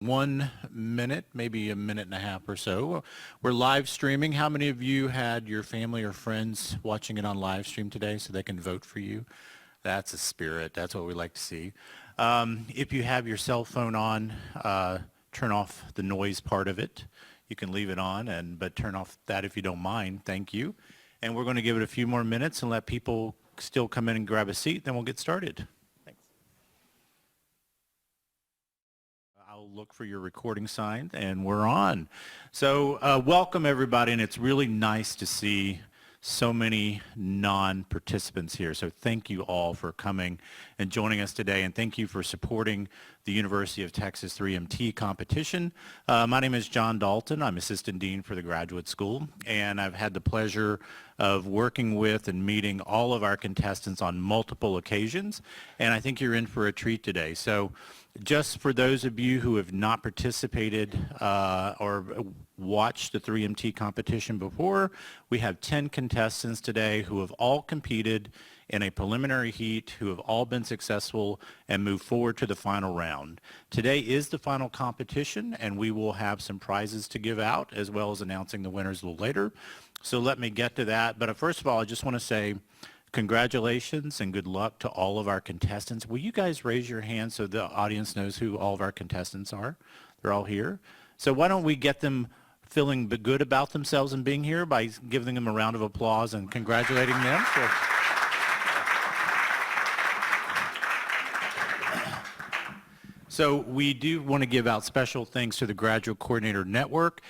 1 minute, maybe a minute and a half or so. We're live streaming. How many of you had your family or friends watching it on live stream today so they can vote for you? That's a spirit. That's what we like to see. If you have your cell phone on, turn off the noise part of it. You can leave it on, but turn off that if you don't mind. Thank you. And we're going to give it a few more minutes and let people still come in and grab a seat, then we'll get started. I'll look for your recording sign, and we're on. So welcome, everybody, and it's really nice to see so many non-participants here. So thank you all for coming and joining us today, and thank you for supporting the University of Texas 3MT competition. My name is John Dalton. I'm Assistant Dean for the Graduate School, and I've had the pleasure of working with and meeting all of our contestants on multiple occasions, and I think you're in for a treat today. So just for those of you who have not participated or watched the 3MT competition before, we have 10 contestants today who have all competed in a preliminary heat, who have all been successful and moved forward to the final round. Today is the final competition, and we will have some prizes to give out as well as announcing the winners a little later. So let me get to that. But first of all, I just want to say congratulations and good luck to all of our contestants. Will you guys raise your hands so the audience knows who all of our contestants are? They're all here. So why don't we get them feeling good about themselves and being here by giving them a round of applause and congratulating them. So we do want to give out special thanks to the Graduate Coordinator Network.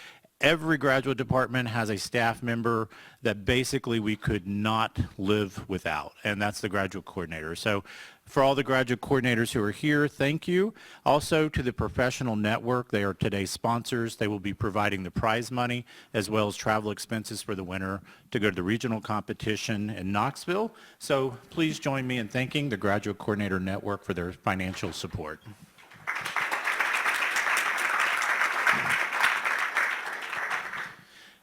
Every graduate department has a staff member that basically we could not live without, and that's the graduate coordinator. So for all the graduate coordinators who are here, thank you. Also to the professional network, they are today's sponsors. They will be providing the prize money as well as travel expenses for the winner to go to the regional competition in Knoxville. So please join me in thanking the Graduate Coordinator Network for their financial support.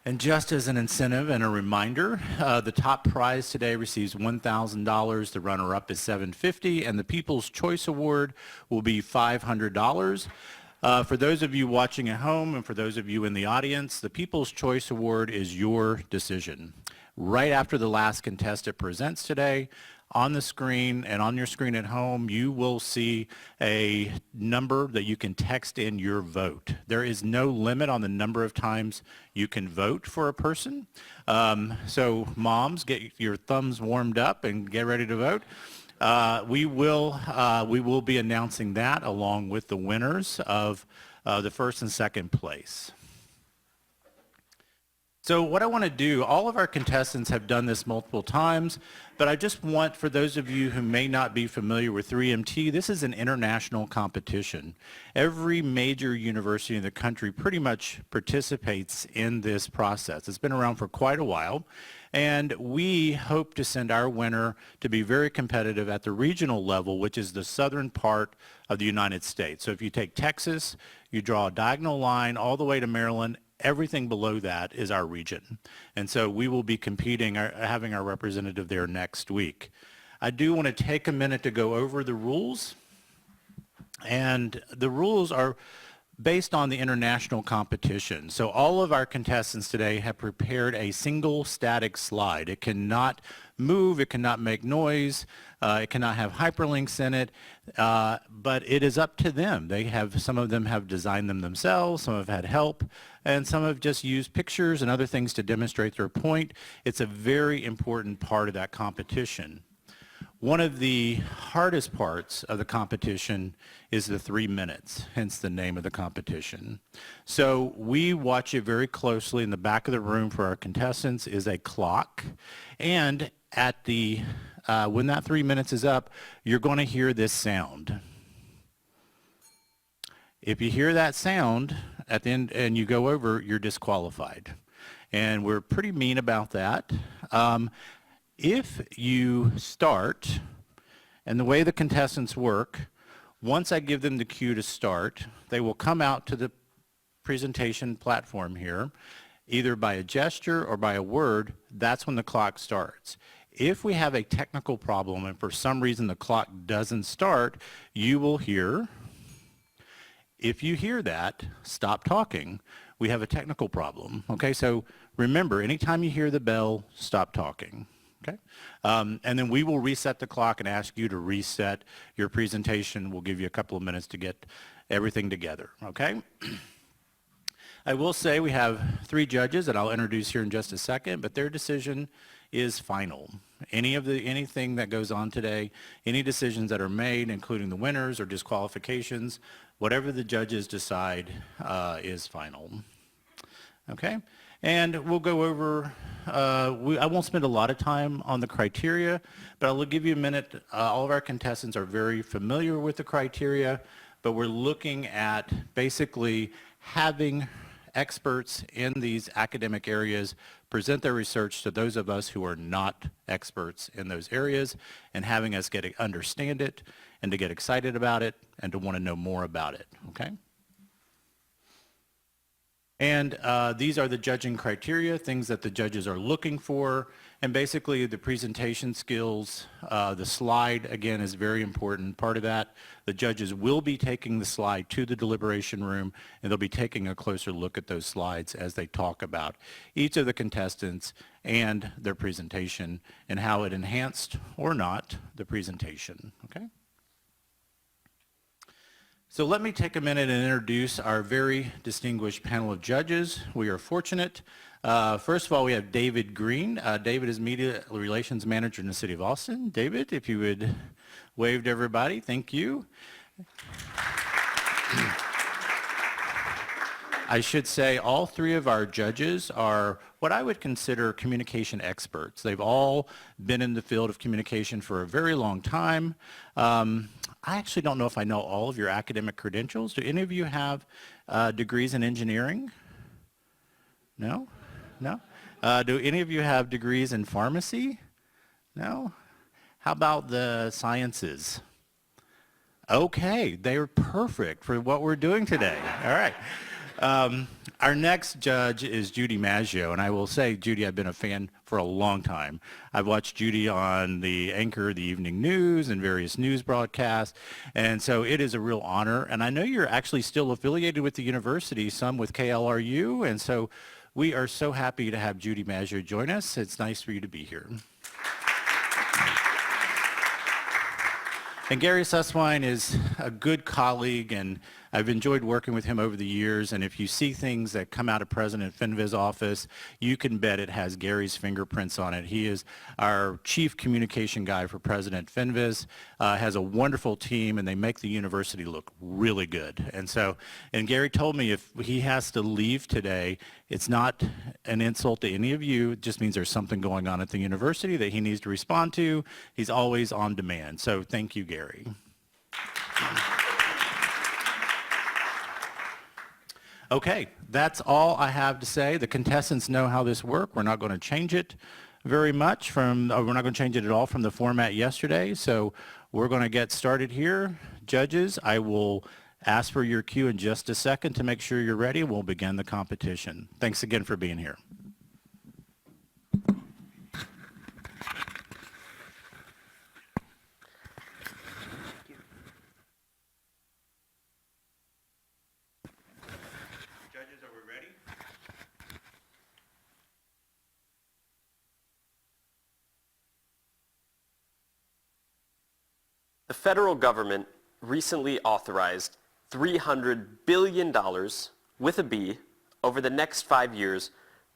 And just as an incentive and a reminder, the top prize today receives $1,000. The runner-up is $750, and the People's Choice Award will be $500. For those of you watching at home and for those of you in the audience, the People's Choice Award is your decision. Right after the last contestant presents today, on the screen and on your screen at home, you will see a number that you can text in your vote. There is no limit on the number of times you can vote for a person. So moms, get your thumbs warmed up and get ready to vote. We will be announcing that along with the winners of the first and second place. So what I want to do, all of our contestants have done this multiple times, but I just want, for those of you who may not be familiar with 3MT, this is an international competition. Every major university in the country pretty much participates in this process. It's been around for quite a while, and we hope to send our winner to be very competitive at the regional level, which is the southern part of the United States. So if you take Texas, you draw a diagonal line all the way to Maryland. Everything below that is our region. And so we will be competing, having our representative there next week. I do want to take a minute to go over the rules. And the rules are based on the international competition. So all of our contestants today have prepared a single static slide. It cannot move, it cannot make noise, it cannot have hyperlinks in it, but it is up to them. Some of them have designed them themselves, some have had help, and some have just used pictures and other things to demonstrate their point. It's a very important part of that competition. One of the hardest parts of the competition is the 3 minutes, hence the name of the competition. So we watch it very closely. In the back of the room for our contestants is a clock, and at the when that 3 minutes is up, you're going to hear this sound. If you hear that sound at the end and you go over, you're disqualified. And we're pretty mean about that. If you start, and the way the contestants work, once I give them the cue to start, they will come out to the presentation platform here, either by a gesture or by a word. That's when the clock starts. If we have a technical problem and for some reason the clock doesn't start, you will hear If you hear that, stop talking. We have a technical problem, okay? So remember, anytime you hear the bell, stop talking, okay? And then we will reset the clock and ask you to reset your presentation. We'll give you a couple of minutes to get everything together, okay? I will say we have 3 judges that I'll introduce here in just a second, but their decision is final. Anything that goes on today, any decisions that are made, including the winners or disqualifications, whatever the judges decide is final. Okay, and we'll go over, I won't spend a lot of time on the criteria, but I'll give you a minute. All of our contestants are very familiar with the criteria, but we're looking at basically having experts in these academic areas present their research to those of us who are not experts in those areas, and having us understand it and to get excited about it and to want to know more about it, okay? And these are the judging criteria, things that the judges are looking for, and basically the presentation skills. The slide, again, is a very important part of that. The judges will be taking the slide to the deliberation room, and they'll be taking a closer look at those slides as they talk about each of the contestants and their presentation and how it enhanced or not the presentation, okay? So let me take a minute and introduce our very distinguished panel of judges. We are fortunate. First of all, we have David Greene. David is Media Relations Manager in the City of Austin. David, if you would wave to everybody, thank you. I should say all 3 of our judges are what I would consider communication experts. They've all been in the field of communication for a very long time. I actually don't know if I know all of your academic credentials. Do any of you have degrees in engineering? No? No? Do any of you have degrees in pharmacy? No? How about the sciences? Okay, they're perfect for what we're doing today. All right. Our next judge is Judy Maggio, and I will say, Judy, I've been a fan for a long time. I've watched Judy on the Anchor, the Evening News, and various news broadcasts, and so it is a real honor. And I know you're actually still affiliated with the university, some with KLRU, and so we are so happy to have Judy Maggio join us. It's nice for you to be here. And Gary Susswine is a good colleague, and I've enjoyed working with him over the years. And if you see things that come out of President Fenves' office, you can bet it has Gary's fingerprints on it. He is our chief communication guy for President Fenves, has a wonderful team, and they make the university look really good. And Gary told me if he has to leave today, it's not an insult to any of you. It just means there's something going on at the university that he needs to respond to. He's always on demand. So thank you, Gary. Okay, that's all I have to say. The contestants know how this works. We're not going to change it very much we're not going to change it at all from the format yesterday. So we're going to get started here. Judges, I will ask for your cue in just a second to make sure you're ready. We'll begin the competition. Thanks again for being here. Judges, are we ready? The federal government recently authorized $300 billion with a B over the next 5 years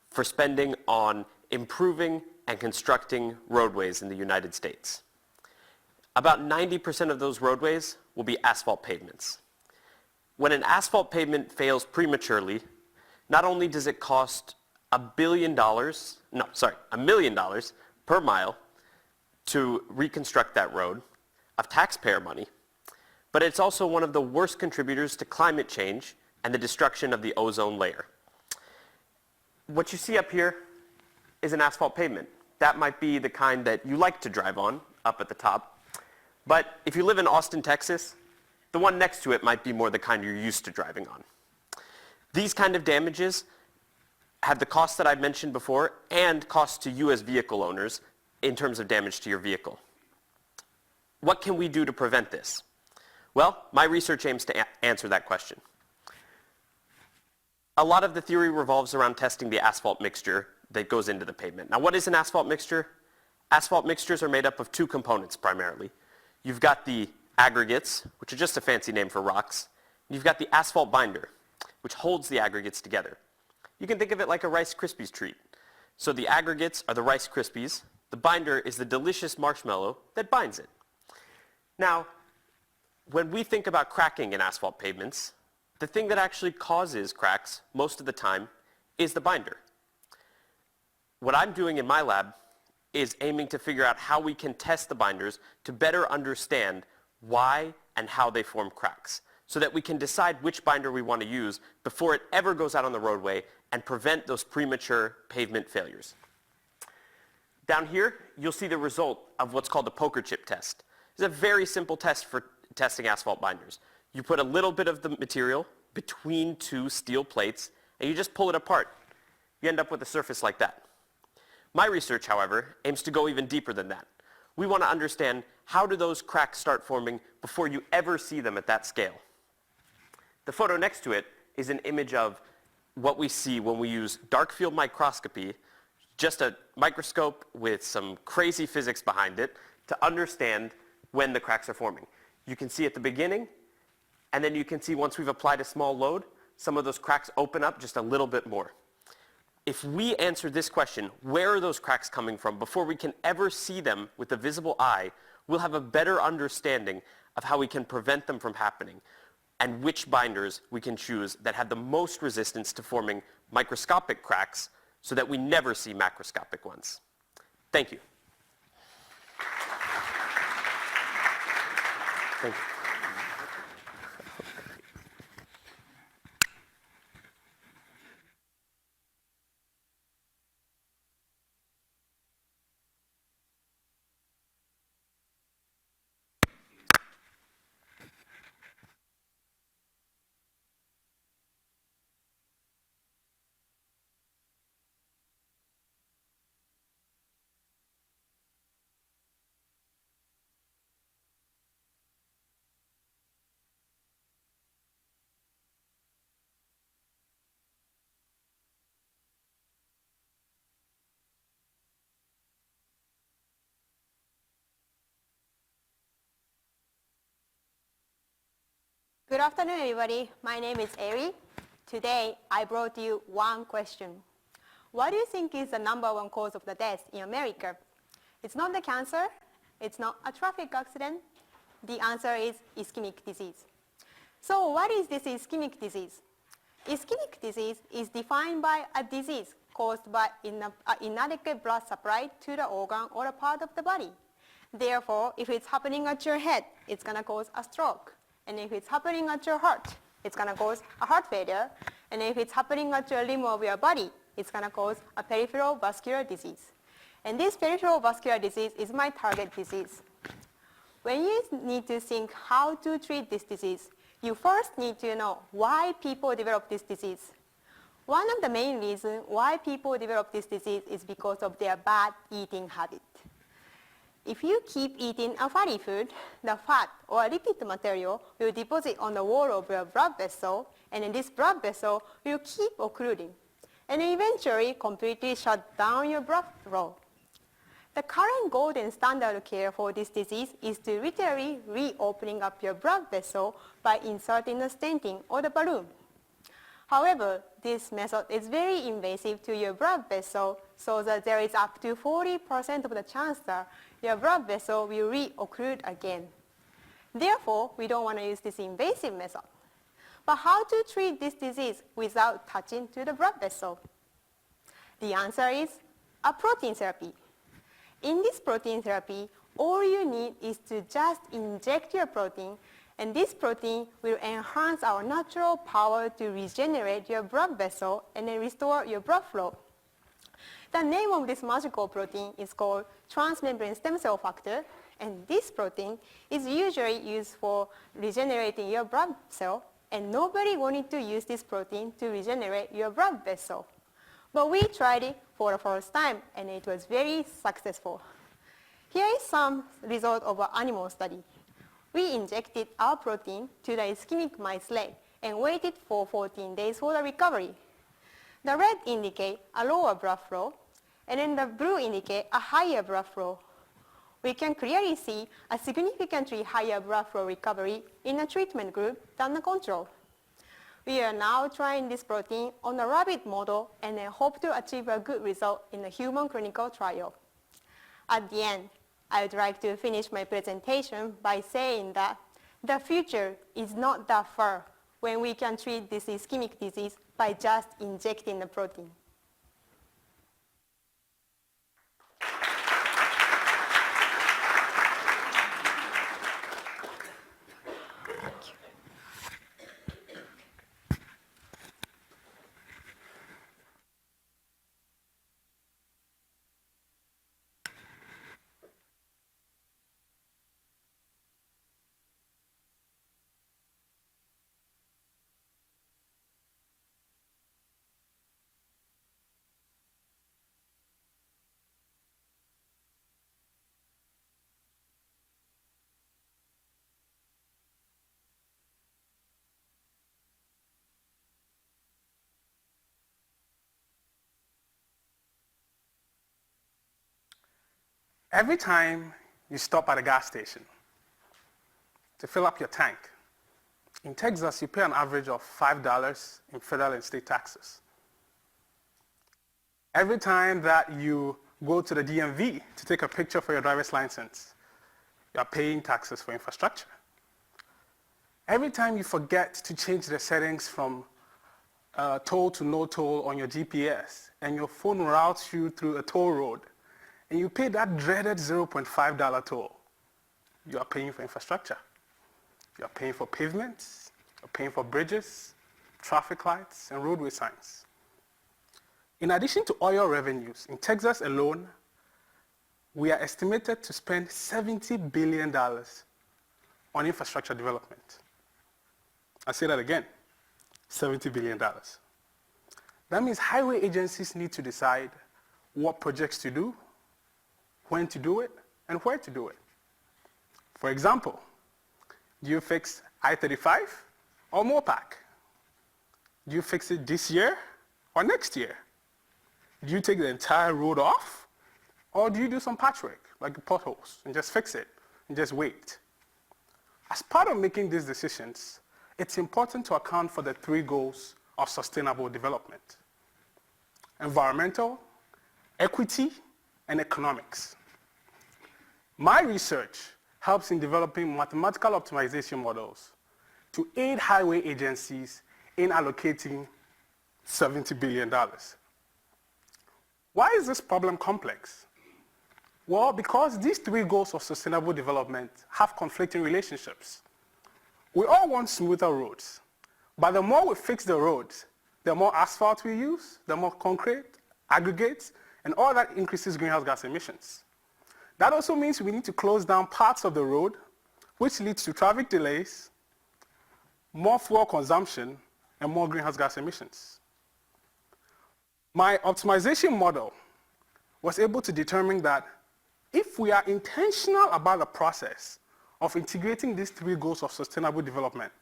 for spending on improving and constructing roadways in the United States. About 90% of those roadways will be asphalt pavements. When an asphalt pavement fails prematurely, not only does it cost $1 million per mile to reconstruct that road of taxpayer money, but it's also one of the worst contributors to climate change and the destruction of the ozone layer. What you see up here is an asphalt pavement. That might be the kind that you like to drive on up at the top. But if you live in Austin, Texas, the one next to it might be more the kind you're used to driving on. These kind of damages have the costs that I mentioned before and costs to you as vehicle owners in terms of damage to your vehicle. What can we do to prevent this? Well, my research aims to answer that question. a lot of the theory revolves around testing the asphalt mixture that goes into the pavement. Now, what is an asphalt mixture? Asphalt mixtures are made up of two components primarily. You've got the aggregates, which are just a fancy name for rocks. You've got the asphalt binder, which holds the aggregates together. You can think of it like a Rice Krispies treat. So the aggregates are the Rice Krispies. The binder is the delicious marshmallow that binds it. Now, when we think about cracking in asphalt pavements, the thing that actually causes cracks most of the time is the binder. What I'm doing in my lab is aiming to figure out how we can test the binders to better understand why and how they form cracks, so that we can decide which binder we want to use before it ever goes out on the roadway and prevent those premature pavement failures. Down here, you'll see the result of what's called the poker chip test. It's a very simple test for testing asphalt binders. You put a little bit of the material between two steel plates, and you just pull it apart. You end up with a surface like that. My research, however, aims to go even deeper than that. We want to understand how do those cracks start forming before you ever see them at that scale. The photo next to it is an image of what we see when we use dark field microscopy, just a microscope with some crazy physics behind it to understand when the cracks are forming. You can see at the beginning, and then you can see once we've applied a small load, some of those cracks open up just a little bit more. If we answer this question, where are those cracks coming from, before we can ever see them with the visible eye, we'll have a better understanding of how we can prevent them from happening and which binders we can choose that have the most resistance to forming microscopic cracks so that we never see macroscopic ones. Thank you. Thank you. Good afternoon, everybody. My name is Eri. Today, I brought you one question. What do you think is the #1 cause of the death in America? It's not the cancer. It's not a traffic accident. The answer is ischemic disease. So what is this ischemic disease? Ischemic disease is defined by a disease caused by inadequate blood supply to the organ or a part of the body. Therefore, if it's happening at your head, it's going to cause a stroke. And if it's happening at your heart, it's going to cause a heart failure. And if it's happening at your limb of your body, it's going to cause a peripheral vascular disease. And this peripheral vascular disease is my target disease. When you need to think how to treat this disease, you first need to know why people develop this disease. One of the main reasons why people develop this disease is because of their bad eating habit. If you keep eating a fatty food, the fat or lipid material will deposit on the wall of your blood vessel, and then this blood vessel will keep occluding, and eventually completely shut down your blood flow. The current golden standard of care for this disease is to literally reopening up your blood vessel by inserting a stenting or the balloon. However, this method is very invasive to your blood vessel, so that there is up to 40% of the chance that your blood vessel will reocclude again. Therefore, we don't want to use this invasive method. But how to treat this disease without touching to the blood vessel? The answer is a protein therapy. In this protein therapy, all you need is to just inject your protein, and this protein will enhance our natural power to regenerate your blood vessel and then restore your blood flow. The name of this magical protein is called transmembrane stem cell factor, and this protein is usually used for regenerating your blood cell, and nobody wanted to use this protein to regenerate your blood vessel. But we tried it for the first time, and it was very successful. Here is some result of an animal study. We injected our protein to the ischemic mice leg and waited for 14 days for the recovery. The red indicate a lower blood flow, and then the blue indicate a higher blood flow. We can clearly see a significantly higher blood flow recovery in the treatment group than the control. We are now trying this protein on a rabbit model and then hope to achieve a good result in a human clinical trial. At the end, I would like to finish my presentation by saying that the future is not that far when we can treat this ischemic disease by just injecting the protein. Every time you stop at a gas station to fill up your tank, in Texas, you pay an average of $5 in federal and state taxes. Every time that you go to the DMV to take a picture for your driver's license, you are paying taxes for infrastructure. Every time you forget to change the settings from toll to no toll on your GPS, and your phone routes you through a toll road, and you pay that dreaded $0.5 toll, you are paying for infrastructure. You are paying for pavements, you're paying for bridges, traffic lights, and roadway signs. In addition to oil revenues, in Texas alone, we are estimated to spend $70 billion on infrastructure development. I'll say that again, $70 billion. That means highway agencies need to decide what projects to do, when to do it, and where to do it. For example, do you fix I-35 or Mopac? Do you fix it this year or next year? Do you take the entire road off? Or do you do some patchwork, like the potholes, and just fix it, and just wait? As part of making these decisions, it's important to account for the three goals of sustainable development: environmental, equity, and economics. My research helps in developing mathematical optimization models to aid highway agencies in allocating $70 billion. Why is this problem complex? Well, because these three goals of sustainable development have conflicting relationships. We all want smoother roads, but the more we fix the roads, the more asphalt we use, the more concrete, aggregates, and all that increases greenhouse gas emissions. That also means we need to close down parts of the road, which leads to traffic delays, more fuel consumption, and more greenhouse gas emissions. My optimization model was able to determine that if we are intentional about the process of integrating these three goals of sustainable development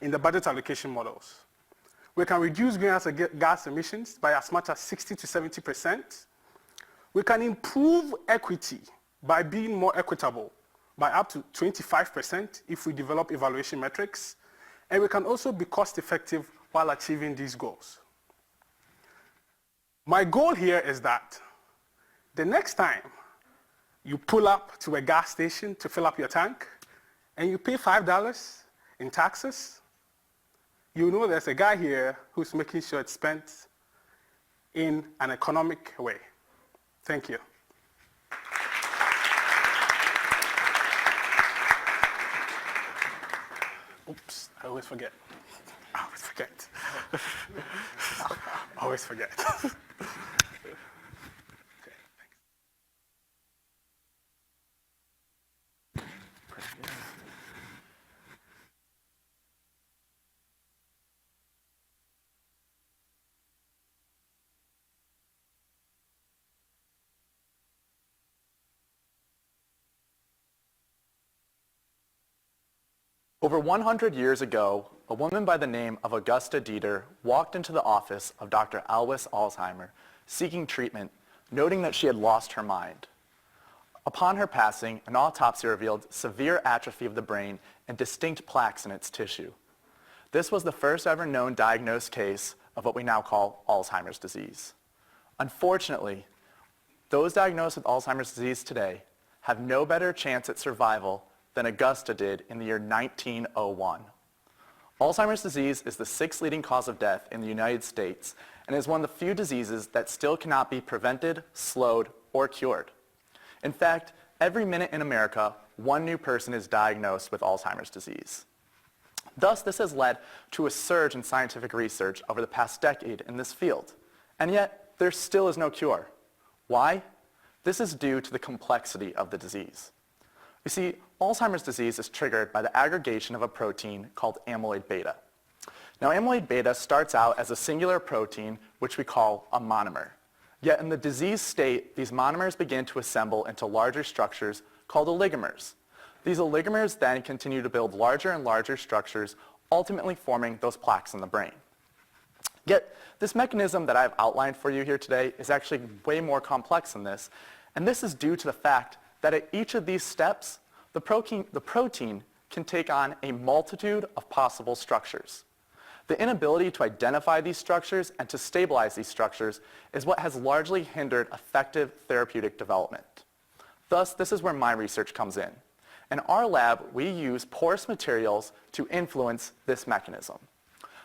in the budget allocation models, we can reduce greenhouse gas emissions by as much as 60 to 70%. We can improve equity by being more equitable by up to 25% if we develop evaluation metrics. And we can also be cost effective while achieving these goals. My goal here is that the next time you pull up to a gas station to fill up your tank and you pay $5 in taxes, you know there's a guy here who's making sure it's spent in an economic way. Thank you. Oops, I always forget. I always forget. I always forget. Okay, thanks. Over 100 years ago, a woman by the name of Augusta Dieter walked into the office of Dr. Alois Alzheimer seeking treatment, noting that she had lost her mind. Upon her passing, an autopsy revealed severe atrophy of the brain and distinct plaques in its tissue. This was the first ever known diagnosed case of what we now call Alzheimer's disease. Unfortunately, those diagnosed with Alzheimer's disease today have no better chance at survival than Augusta did in the year 1901. Alzheimer's disease is the sixth leading cause of death in the United States and is one of the few diseases that still cannot be prevented, slowed, or cured. In fact, every minute in America, one new person is diagnosed with Alzheimer's disease. Thus, this has led to a surge in scientific research over the past decade in this field. And yet, there still is no cure. Why? This is due to the complexity of the disease. You see, Alzheimer's disease is triggered by the aggregation of a protein called amyloid beta. Now, amyloid beta starts out as a singular protein, which we call a monomer. Yet in the disease state, these monomers begin to assemble into larger structures called oligomers. These oligomers then continue to build larger and larger structures, ultimately forming those plaques in the brain. Yet, this mechanism that I've outlined for you here today is actually way more complex than this, and this is due to the fact that at each of these steps, the protein can take on a multitude of possible structures. The inability to identify these structures and to stabilize these structures is what has largely hindered effective therapeutic development. Thus, this is where my research comes in. In our lab, we use porous materials to influence this mechanism.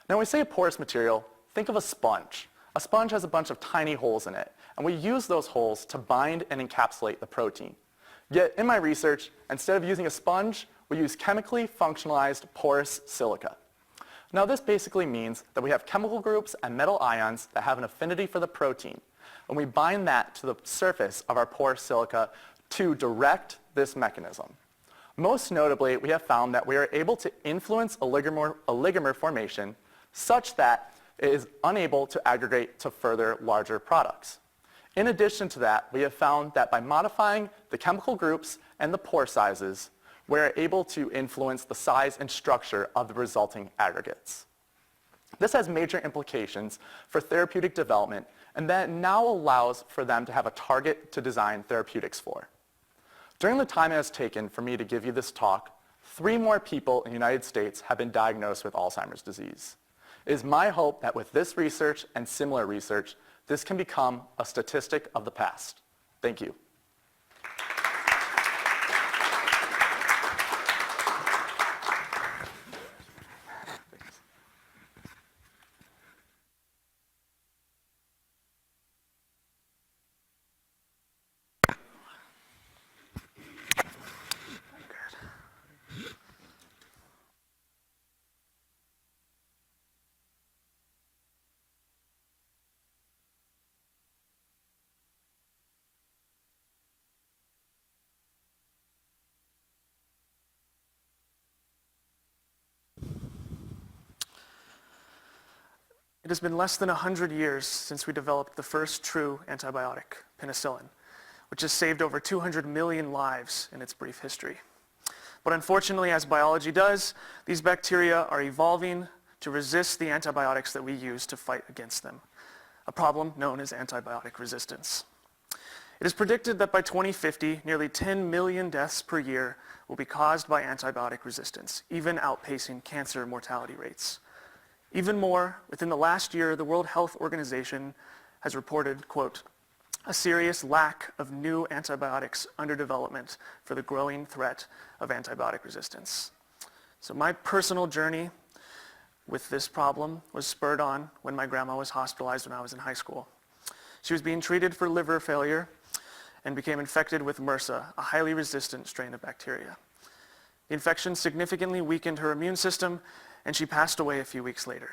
Now, when we say a porous material, think of a sponge. A sponge has a bunch of tiny holes in it, and we use those holes to bind and encapsulate the protein. Yet, in my research, instead of using a sponge, we use chemically functionalized porous silica. Now, this basically means that we have chemical groups and metal ions that have an affinity for the protein, and we bind that to the surface of our porous silica to direct this mechanism. Most notably, we have found that we are able to influence oligomer formation such that it is unable to aggregate to further larger products. In addition to that, we have found that by modifying the chemical groups and the pore sizes, we're able to influence the size and structure of the resulting aggregates. This has major implications for therapeutic development, and that now allows for them to have a target to design therapeutics for. During the time it has taken for me to give you this talk, 3 more people in the United States have been diagnosed with Alzheimer's disease. It is my hope that with this research and similar research, this can become a statistic of the past. Thank you. It has been less than 100 years since we developed the first true antibiotic, penicillin, which has saved over 200 million lives in its brief history. But unfortunately, as biology does, these bacteria are evolving to resist the antibiotics that we use to fight against them, a problem known as antibiotic resistance. It is predicted that by 2050, nearly 10 million deaths per year will be caused by antibiotic resistance, even outpacing cancer mortality rates. Even more, within the last year, the World Health Organization has reported, quote, a serious lack of new antibiotics under development for the growing threat of antibiotic resistance. So my personal journey with this problem was spurred on when my grandma was hospitalized when I was in high school. She was being treated for liver failure and became infected with MRSA, a highly resistant strain of bacteria. The infection significantly weakened her immune system, and she passed away a few weeks later.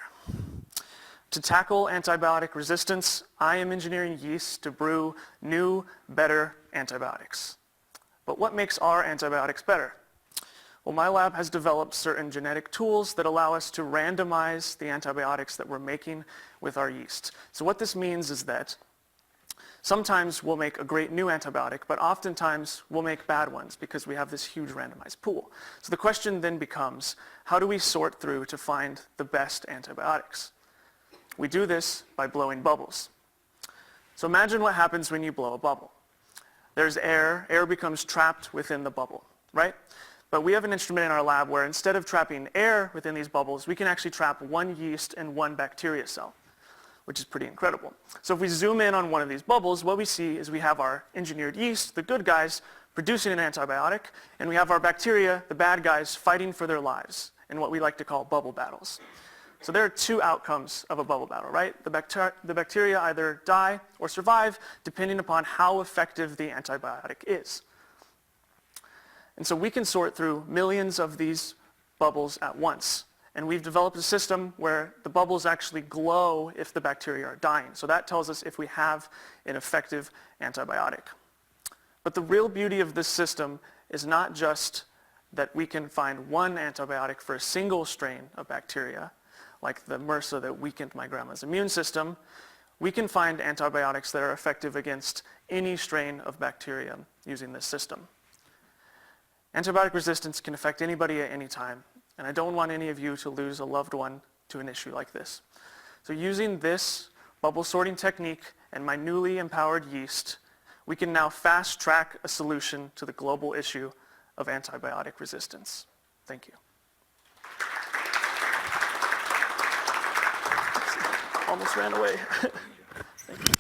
To tackle antibiotic resistance, I am engineering yeast to brew new, better antibiotics. But what makes our antibiotics better? Well, my lab has developed certain genetic tools that allow us to randomize the antibiotics that we're making with our yeast. So what this means is that Sometimes we'll make a great new antibiotic, but oftentimes we'll make bad ones because we have this huge randomized pool. So the question then becomes, how do we sort through to find the best antibiotics? We do this by blowing bubbles. So imagine what happens when you blow a bubble. There's air. Air becomes trapped within the bubble, right? But we have an instrument in our lab where instead of trapping air within these bubbles, we can actually trap one yeast and one bacteria cell, which is pretty incredible. So if we zoom in on one of these bubbles, what we see is we have our engineered yeast, the good guys, producing an antibiotic, and we have our bacteria, the bad guys, fighting for their lives in what we like to call bubble battles. So there are two outcomes of a bubble battle, right? The bacteria either die or survive depending upon how effective the antibiotic is. And so we can sort through millions of these bubbles at once. And we've developed a system where the bubbles actually glow if the bacteria are dying. So that tells us if we have an effective antibiotic. But the real beauty of this system is not just that we can find one antibiotic for a single strain of bacteria, like the MRSA that weakened my grandma's immune system. We can find antibiotics that are effective against any strain of bacteria using this system. Antibiotic resistance can affect anybody at any time, and I don't want any of you to lose a loved one to an issue like this. So using this bubble sorting technique and my newly empowered yeast, we can now fast track a solution to the global issue of antibiotic resistance. Thank you. Almost ran away. Thank you.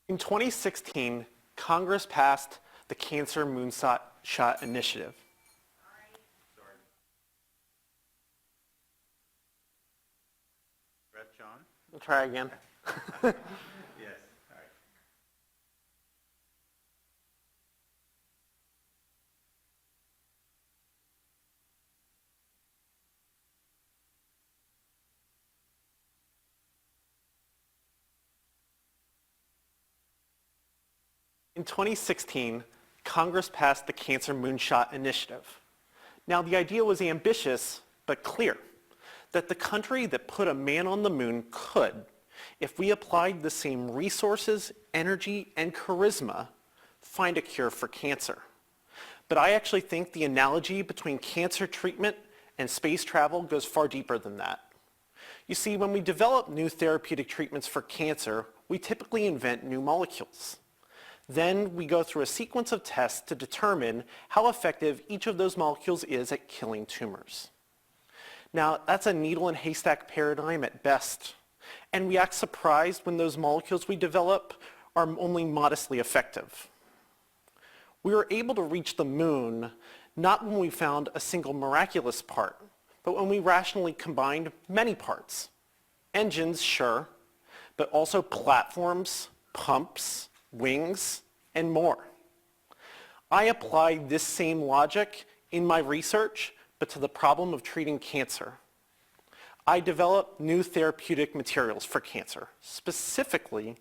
In 2016, Congress passed the Cancer Moonshot Initiative. Breath, John? We'll try again. Yes. All right. In 2016, Congress passed the Cancer Moonshot Initiative. Now, the idea was ambitious, but clear, that the country that put a man on the moon could, if we applied the same resources, energy, and charisma, find a cure for cancer. But I actually think the analogy between cancer treatment and space travel goes far deeper than that. You see, when we develop new therapeutic treatments for cancer, we typically invent new molecules. Then we go through a sequence of tests to determine how effective each of those molecules is at killing tumors. Now, that's a needle and haystack paradigm at best, and we act surprised when those molecules we develop are only modestly effective. We were able to reach the moon not when we found a single miraculous part, but when we rationally combined many parts. Engines, sure, but also platforms, pumps, wings, and more. I applied this same logic in my research, but to the problem of treating cancer. I developed new therapeutic materials for cancer. Specifically,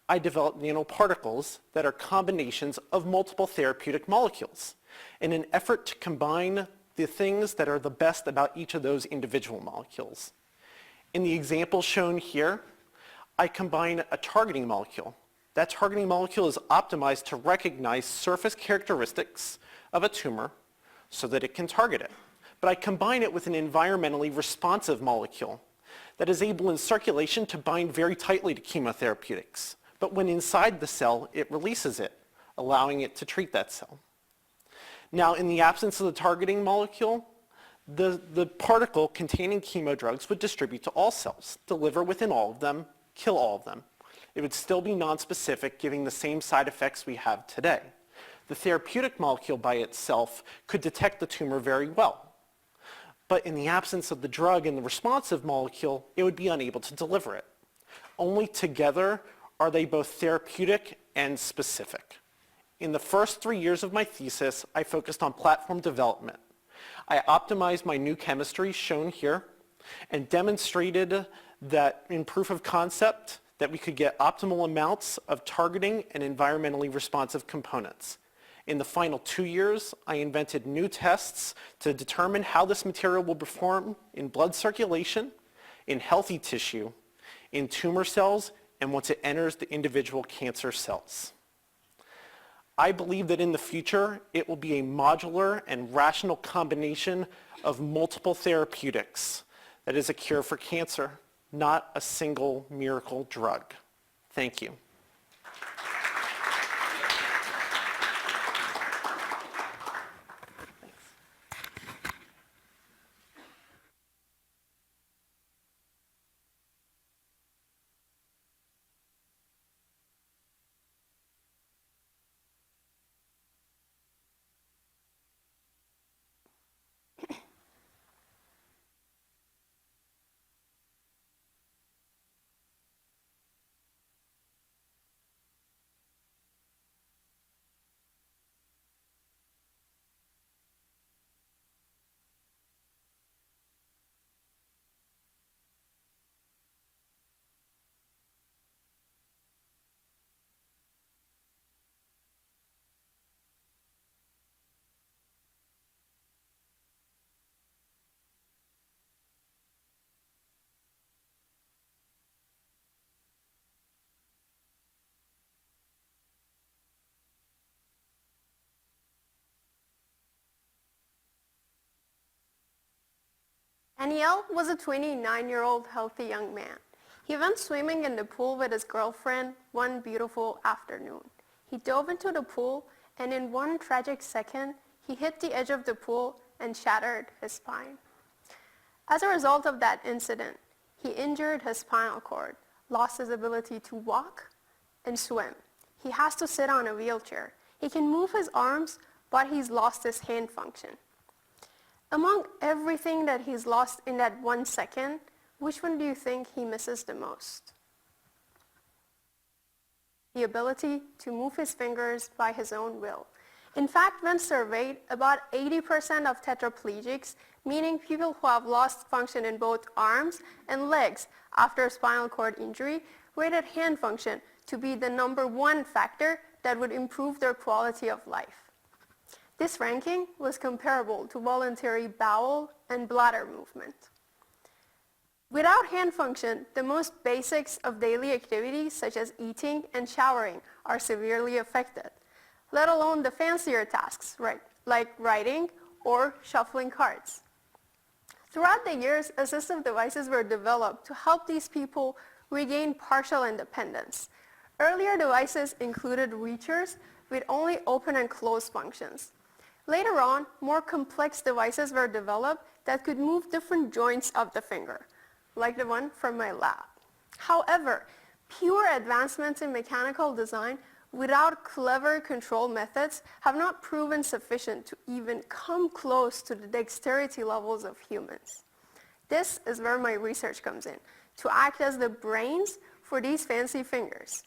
I developed nanoparticles that are combinations of multiple therapeutic molecules in an effort to combine the things that are the best about each of those individual molecules. In the example shown here, I combine a targeting molecule. That targeting molecule is optimized to recognize surface characteristics of a tumor so that it can target it. But I combine it with an environmentally responsive molecule that is able in circulation to bind very tightly to chemotherapeutics. But when inside the cell, it releases it, allowing it to treat that cell. Now, in the absence of the targeting molecule, the particle containing chemo drugs would distribute to all cells, deliver within all of them, kill all of them. It would still be nonspecific, giving the same side effects we have today. The therapeutic molecule by itself could detect the tumor very well. But in the absence of the drug and the responsive molecule, it would be unable to deliver it. Only together are they both therapeutic and specific. In the first 3 years of my thesis, I focused on platform development. I optimized my new chemistry, shown here, and demonstrated that in proof of concept that we could get optimal amounts of targeting and environmentally responsive components. In the final 2 years, I invented new tests to determine how this material will perform in blood circulation, in healthy tissue, in tumor cells, and once it enters the individual cancer cells. I believe that in the future, it will be a modular and rational combination of multiple therapeutics that is a cure for cancer, not a single miracle drug. Thank you. Daniel was a 29-year-old healthy young man. He went swimming in the pool with his girlfriend one beautiful afternoon. He dove into the pool, and in one tragic second, he hit the edge of the pool and shattered his spine. As a result of that incident, he injured his spinal cord, lost his ability to walk and swim. He has to sit on a wheelchair. He can move his arms, but he's lost his hand function. Among everything that he's lost in that 1 second, which one do you think he misses the most? The ability to move his fingers by his own will. In fact, when surveyed, about 80% of tetraplegics, meaning people who have lost function in both arms and legs after a spinal cord injury, rated hand function to be the #1 factor that would improve their quality of life. This ranking was comparable to voluntary bowel and bladder movement. Without hand function, the most basics of daily activities such as eating and showering are severely affected, let alone the fancier tasks, like writing or shuffling cards. Throughout the years, assistive devices were developed to help these people regain partial independence. Earlier devices included reachers with only open and close functions. Later on, more complex devices were developed that could move different joints of the finger, like the one from my lab. However, pure advancements in mechanical design without clever control methods have not proven sufficient to even come close to the dexterity levels of humans. This is where my research comes in, to act as the brains for these fancy fingers.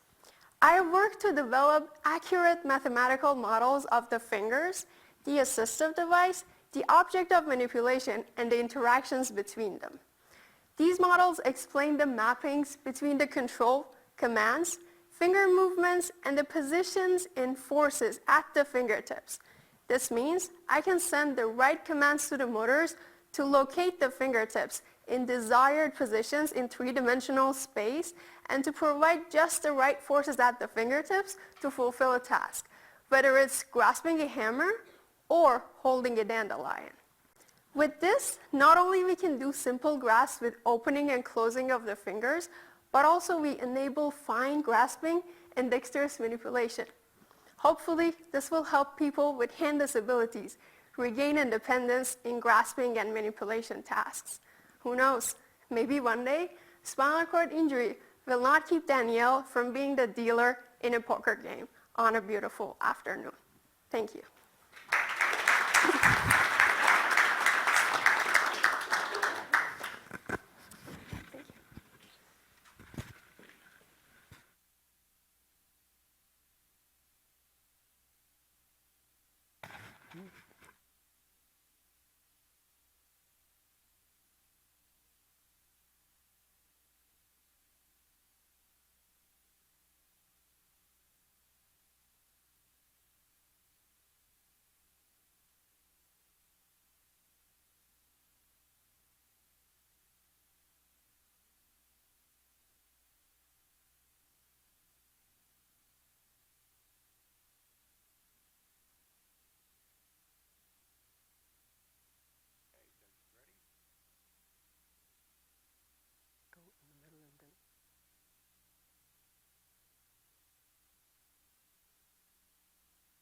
I worked to develop accurate mathematical models of the fingers, the assistive device, the object of manipulation, and the interactions between them. These models explain the mappings between the control, commands, finger movements, and the positions and forces at the fingertips. This means I can send the right commands to the motors to locate the fingertips in desired positions in three-dimensional space and to provide just the right forces at the fingertips to fulfill a task, whether it's grasping a hammer or holding a dandelion. With this, not only we can do simple grasps with opening and closing of the fingers, but also we enable fine grasping and dexterous manipulation. Hopefully, this will help people with hand disabilities regain independence in grasping and manipulation tasks. Who knows, maybe one day, spinal cord injury will not keep Danielle from being the dealer in a poker game on a beautiful afternoon. Thank you.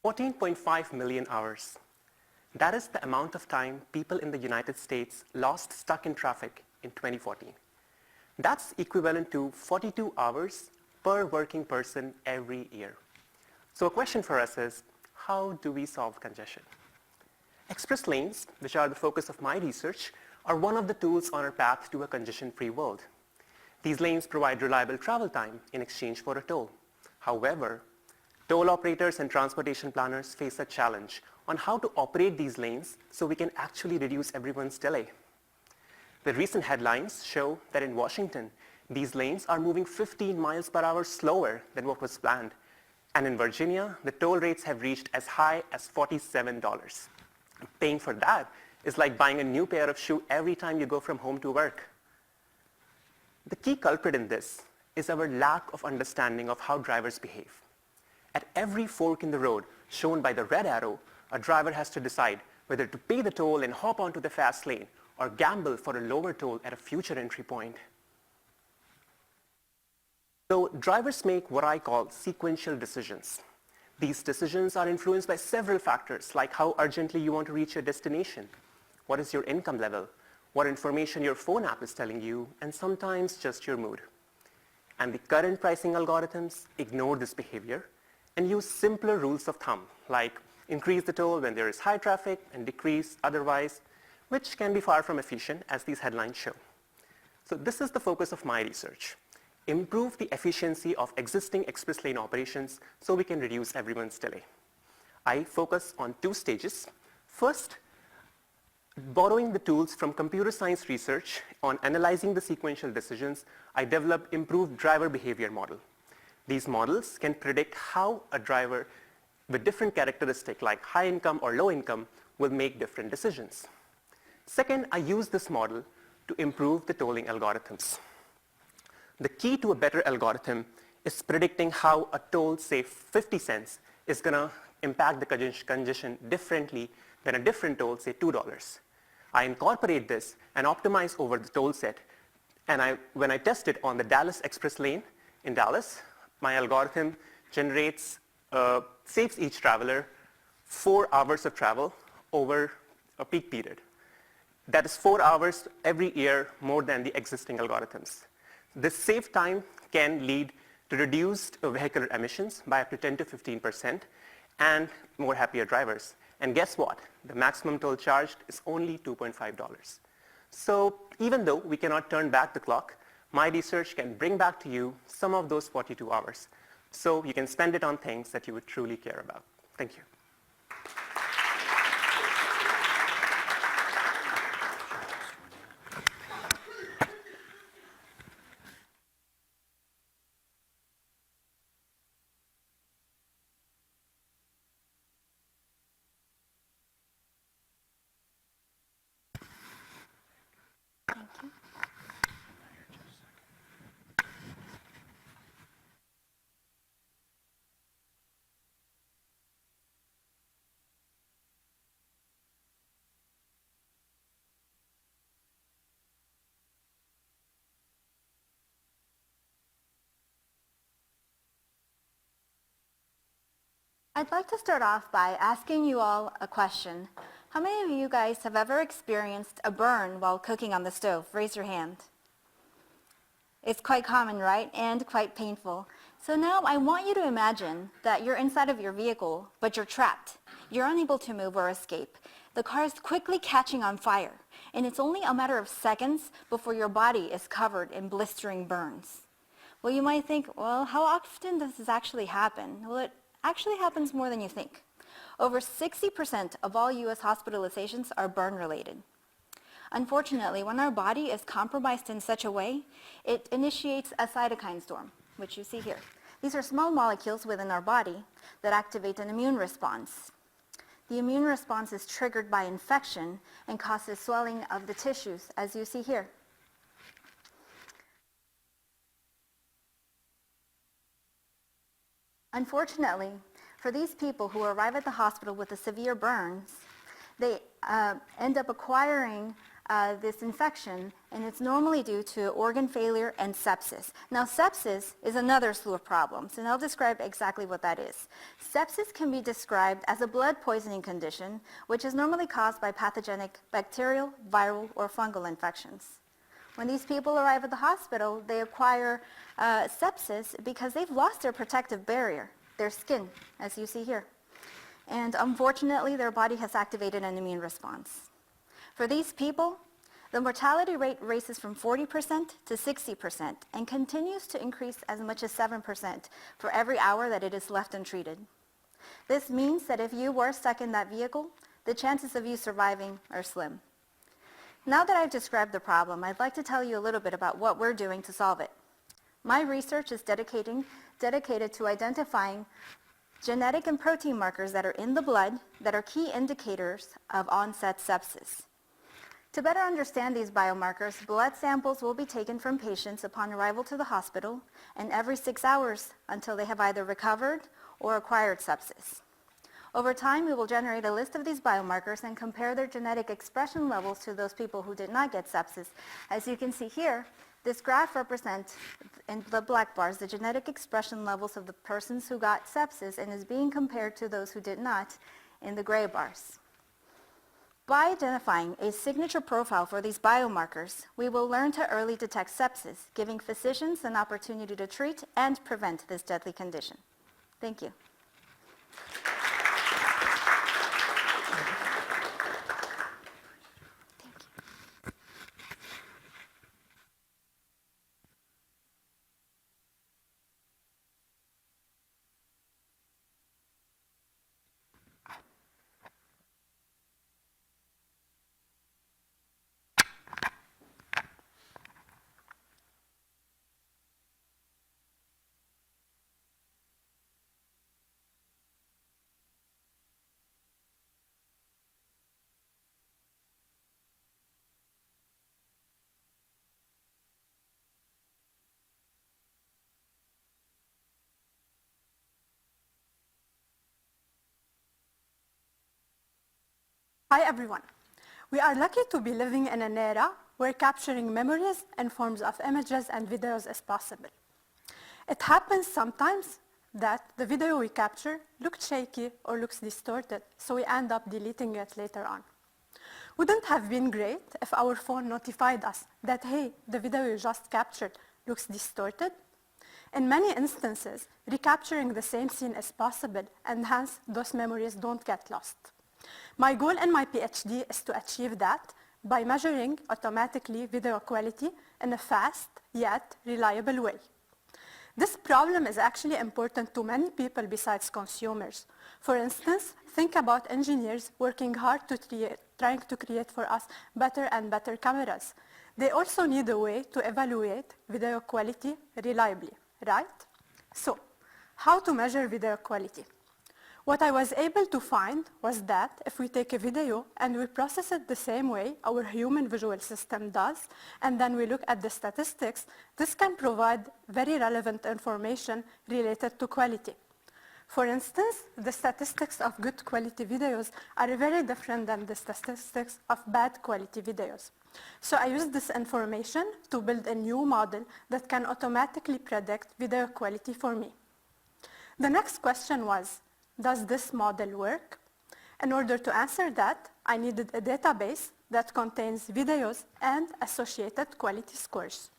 14.5 million hours. That is the amount of time people in the United States lost stuck in traffic in 2014. That's equivalent to 42 hours per working person every year. So a question for us is, how do we solve congestion? Express lanes, which are the focus of my research, are one of the tools on our path to a congestion-free world. These lanes provide reliable travel time in exchange for a toll. However, toll operators and transportation planners face a challenge on how to operate these lanes so we can actually reduce everyone's delay. The recent headlines show that in Washington, these lanes are moving 15 miles per hour slower than what was planned. And in Virginia, the toll rates have reached as high as $47. Paying for that is like buying a new pair of shoes every time you go from home to work. The key culprit in this is our lack of understanding of how drivers behave. At every fork in the road shown by the red arrow, a driver has to decide whether to pay the toll and hop onto the fast lane or gamble for a lower toll at a future entry point. So drivers make what I call sequential decisions. These decisions are influenced by several factors, like how urgently you want to reach your destination, what is your income level, what information your phone app is telling you, and sometimes just your mood. And the current pricing algorithms ignore this behavior and use simpler rules of thumb, like increase the toll when there is high traffic and decrease otherwise, which can be far from efficient, as these headlines show. So this is the focus of my research. Improve the efficiency of existing express lane operations so we can reduce everyone's delay. I focus on two stages. First, borrowing the tools from computer science research on analyzing the sequential decisions, I developed improved driver behavior model. These models can predict how a driver with different characteristics like high income or low income will make different decisions. Second, I use this model to improve the tolling algorithms. The key to a better algorithm is predicting how a toll, say 50 cents, is going to impact the congestion differently than a different toll, say $2. I incorporate this and optimize over the toll set. And when I test it on the Dallas Express lane in Dallas, my algorithm saves each traveler 4 hours of travel over a peak period. That is 4 hours every year more than the existing algorithms. This saved time can lead to reduced vehicular emissions by up to 10 to 15% and more happier drivers. And guess what? The maximum toll charged is only $2.5. So even though we cannot turn back the clock, my research can bring back to you some of those 42 hours. So you can spend it on things that you would truly care about. Thank you. I'd like to start off by asking you all a question. How many of you guys have ever experienced a burn while cooking on the stove? Raise your hand. It's quite common, right? And quite painful. So now I want you to imagine that you're inside of your vehicle, but you're trapped. You're unable to move or escape. The car is quickly catching on fire, and it's only a matter of seconds before your body is covered in blistering burns. Well, you might think, well, how often does this actually happen? Well, it actually happens more than you think. Over 60% of all U.S. hospitalizations are burn-related. Unfortunately, when our body is compromised in such a way, it initiates a cytokine storm, which you see here. These are small molecules within our body that activate an immune response. The immune response is triggered by infection and causes swelling of the tissues, as you see here. Unfortunately, for these people who arrive at the hospital with the severe burns, they end up acquiring this infection, and it's normally due to organ failure and sepsis. Now, sepsis is another slew of problems, and I'll describe exactly what that is. Sepsis can be described as a blood poisoning condition, which is normally caused by pathogenic bacterial, viral, or fungal infections. When these people arrive at the hospital, they acquire sepsis because they've lost their protective barrier, their skin, as you see here. And unfortunately, their body has activated an immune response. For these people, the mortality rate races from 40% to 60% and continues to increase as much as 7% for every hour that it is left untreated. This means that if you were stuck in that vehicle, the chances of you surviving are slim. Now that I've described the problem, I'd like to tell you a little bit about what we're doing to solve it. My research is dedicated to identifying genetic and protein markers that are in the blood that are key indicators of onset sepsis. To better understand these biomarkers, blood samples will be taken from patients upon arrival to the hospital and every 6 hours until they have either recovered or acquired sepsis. Over time, we will generate a list of these biomarkers and compare their genetic expression levels to those people who did not get sepsis. As you can see here, this graph represents, in the black bars, the genetic expression levels of the persons who got sepsis and is being compared to those who did not in the gray bars. By identifying a signature profile for these biomarkers, we will learn to early detect sepsis, giving physicians an opportunity to treat and prevent this deadly condition. Thank you. Hi everyone. We are lucky to be living in an era where capturing memories and forms of images and videos is possible. It happens sometimes that the video we capture looks shaky or looks distorted, so we end up deleting it later on. Wouldn't it have been great if our phone notified us that, hey, the video you just captured looks distorted? In many instances, recapturing the same scene is possible, and hence those memories don't get lost. My goal in my PhD is to achieve that by measuring automatically video quality in a fast yet reliable way. This problem is actually important to many people besides consumers. For instance, think about engineers working hard trying to create for us better and better cameras. They also need a way to evaluate video quality reliably, right? So, how to measure video quality? What I was able to find was that if we take a video and we process it the same way our human visual system does, and then we look at the statistics, this can provide very relevant information related to quality. For instance, the statistics of good quality videos are very different than the statistics of bad quality videos. So I used this information to build a new model that can automatically predict video quality for me. The next question was, does this model work? In order to answer that, I needed a database that contains videos and associated quality scores.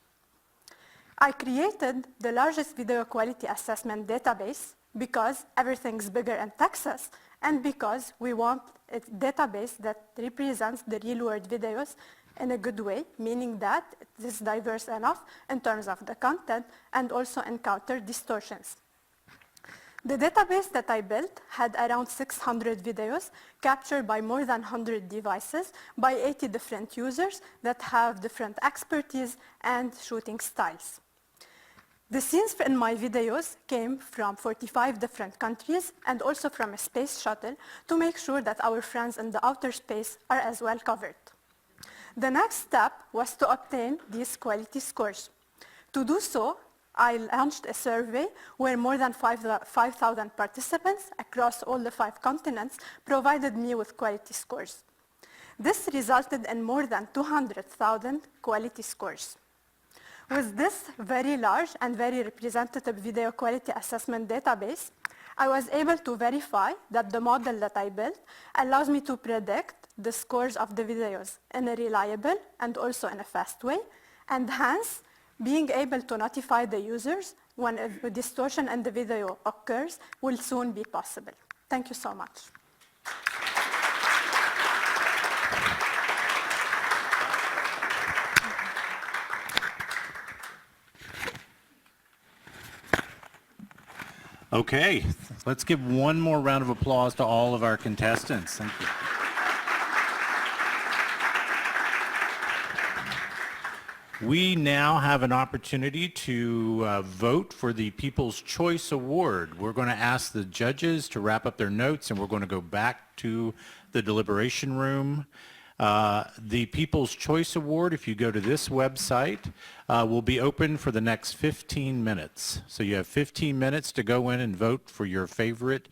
I created the largest video quality assessment database because everything's bigger in Texas and because we want a database that represents the real-world videos in a good way, meaning that it is diverse enough in terms of the content and also encounter distortions. The database that I built had around 600 videos captured by more than 100 devices by 80 different users that have different expertise and shooting styles. The scenes in my videos came from 45 different countries and also from a space shuttle to make sure that our friends in the outer space are as well covered. The next step was to obtain these quality scores. To do so, I launched a survey where more than 5,000 participants across all the 5 continents provided me with quality scores. This resulted in more than 200,000 quality scores. With this very large and very representative video quality assessment database, I was able to verify that the model that I built allows me to predict the scores of the videos in a reliable and also in a fast way, and hence being able to notify the users when a distortion in the video occurs will soon be possible. Thank you so much. Okay, let's give one more round of applause to all of our contestants. Thank you. We now have an opportunity to vote for the People's Choice Award. We're going to ask the judges to wrap up their notes, and we're going to go back to the deliberation room. The People's Choice Award, if you go to this website, will be open for the next 15 minutes. So you have 15 minutes to go in and vote for your favorite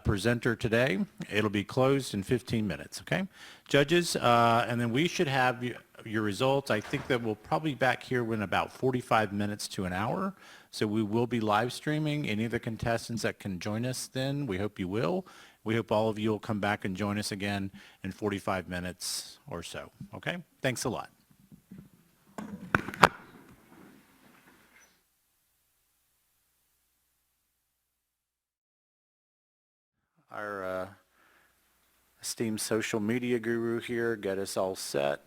presenter today. It'll be closed in 15 minutes, okay? Judges, and then we should have your results. I think that we'll probably be back here in about 45 minutes to an hour. So we will be live streaming. Any of the contestants that can join us then, we hope you will. We hope all of you will come back and join us again in 45 minutes or so, okay? Thanks a lot. Our esteemed social media guru here, get us all set.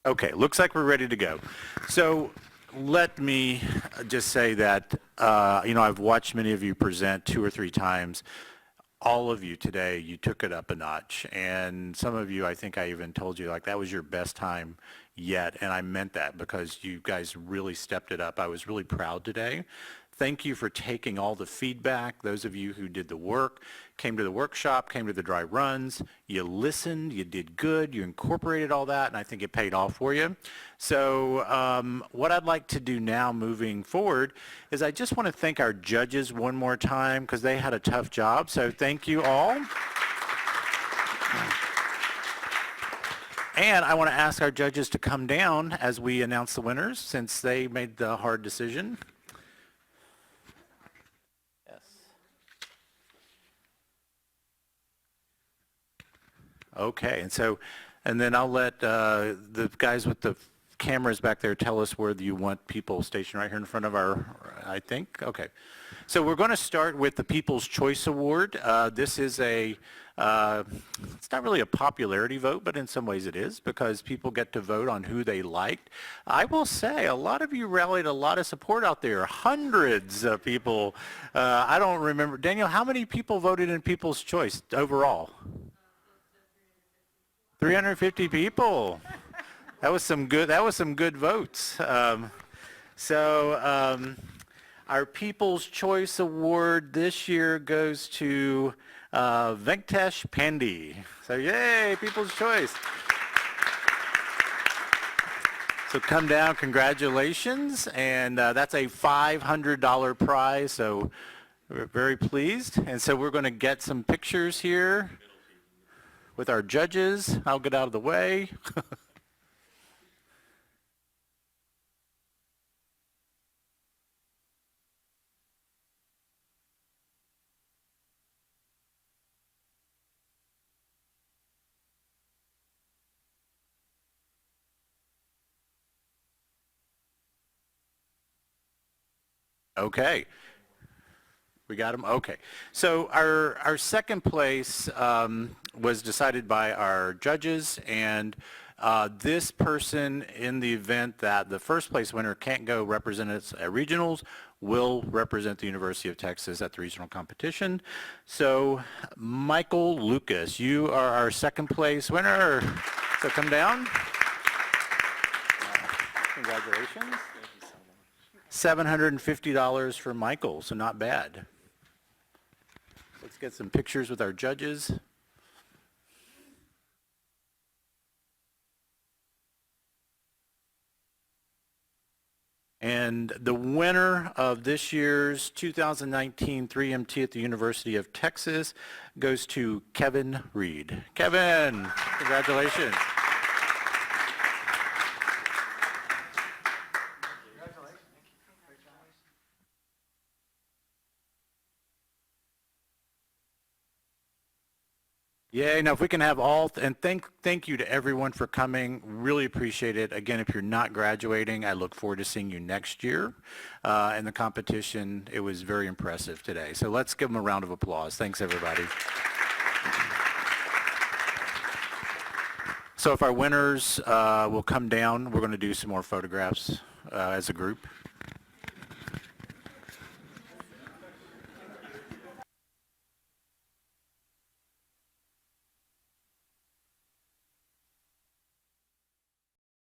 Okay, looks like we're ready to go. So let me just say that, I've watched many of you present 2 or 3 times. All of you today, you took it up a notch. And some of you, I think I even told you, like, that was your best time yet. And I meant that because you guys really stepped it up. I was really proud today. Thank you for taking all the feedback. Those of you who did the work, came to the workshop, came to the dry runs, you listened, you did good, you incorporated all that, and I think it paid off for you. So what I'd like to do now moving forward is I just want to thank our judges one more time because they had a tough job. So thank you all. And I want to ask our judges to come down as we announce the winners since they made the hard decision. Okay, and then I'll let the guys with the cameras back there tell us where you want people stationed right here in front of I think? Okay. So we're going to start with the People's Choice Award. This is it's not really a popularity vote, but in some ways it is because people get to vote on who they liked. I will say a lot of you rallied a lot of support out there, hundreds of people. I don't remember. Daniel, how many people voted in People's Choice overall? 350 people. That was some good votes. Our People's Choice Award this year goes to Venkatesh Pandey. So yay, People's Choice. So come down, congratulations. And that's a $500 prize, so we're very pleased. And so we're going to get some pictures here with our judges. I'll get out of the way. Okay. We got them? Okay. So our second place was decided by our judges, and this person, in the event that the first place winner can't go represent us at regionals, will represent the University of Texas at the regional competition. So Michael Lucas, you are our second place winner. So come down. Congratulations. Thank you so much. $750 for Michael, so not bad. Let's get some pictures with our judges. And the winner of this year's 2019 3MT at the University of Texas goes to Kevin Reed. Kevin, congratulations. Yay. Now, if we can have all, and thank you to everyone for coming. Really appreciate it. Again, if you're not graduating, I look forward to seeing you next year. And the competition, it was very impressive today. So let's give them a round of applause. Thanks, everybody. So if our winners will come down, we're going to do some more photographs as a group.